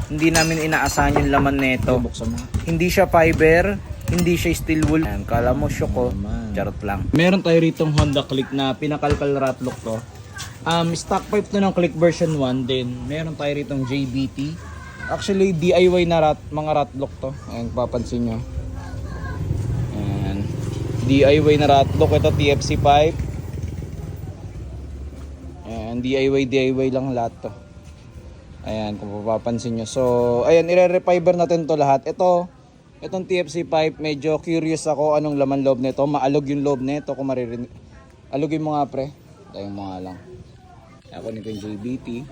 hindi namin inaasahan yung laman nito. Hindi siya fiber, hindi siya steel wool. Ayan, kala mo syoko, charot lang. Meron tayo ritong Honda Click na pinakalkal rat lock to. Stock pipe to ng Click version 1 din. Meron tayo ritong JBT. Actually DIY na mga rat lock to. Ayan, papansin nyo. Ayan. DIY na rat lock. Ito TFC pipe. Ayan, DIY lang lahat to. Ayan, kung papapansin nyo. So, ayan, ire-refiber natin to lahat. Itong TFC pipe, medyo curious ako anong laman loob nito. Maalog yung loob nito kung maririnig. Alugin mo nga pre. Tayong mga lang. Ako nito yung JBT.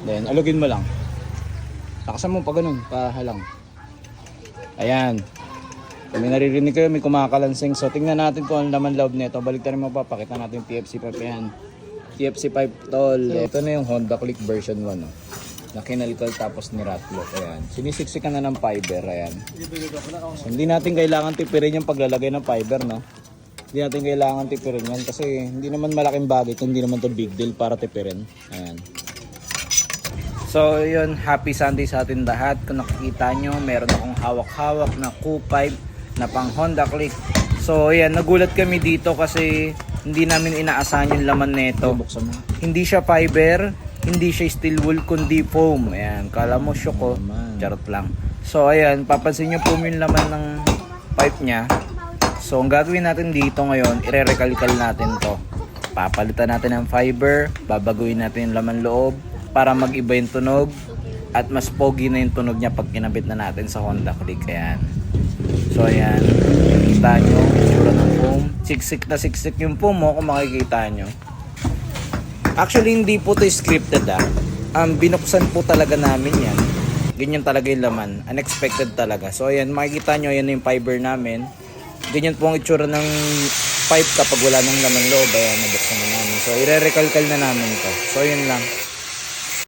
Then, alugin mo lang. Takasan mo pa ganun, pahalang. Ayan. Kung may naririnig kayo, may kumakalansing. So, tingnan natin kung anong laman loob nito. Balik tayo mo pa, pakita natin yung TFC pipe. Ayan. TFC pipe tol. Ito na yung Honda Click version 1. Oh. Na kinalkal tapos ni ratlock. Ayan. Sinisiksikan na ng fiber. Ayan. So, hindi natin kailangan tipirin yung paglalagay ng fiber. No? Hindi natin kailangan tipirin yan. Kasi hindi naman malaking bagay. Hindi naman to big deal para tipirin. Ayan. So yun. Happy Sunday sa atin lahat. Kung nakikita nyo, meron akong hawak-hawak na Q5 na pang Honda Click. So ayan. Nagulat kami dito kasi hindi namin inaasahan yung laman nito. Hindi siya fiber, hindi siya steel wool, kundi foam. Ayan, kala mo syoko, charot lang. So ayan, papansin nyo foam yung laman ng pipe nya. So ang gagawin natin dito ngayon, ire-recalcal natin to. Papalitan natin ng fiber, babaguhin natin yung laman loob para mag-iba yung tunog at mas pogi na yung tunog niya pag kinabit na natin sa Honda Click. Ayan. So ayan, kita nyo itsura ng foam. Siksik na siksik yung foam mo kung makikita nyo. Actually hindi po to scripted binuksan po talaga namin yan. Ganyan talaga yung laman. Unexpected talaga. So ayan, makikita nyo, yan yung fiber namin. Ganyan po ang itsura ng pipe kapag wala ng laman loob. Ayan, nabuksan na namin. So ire-recalcal na namin to. So yun lang.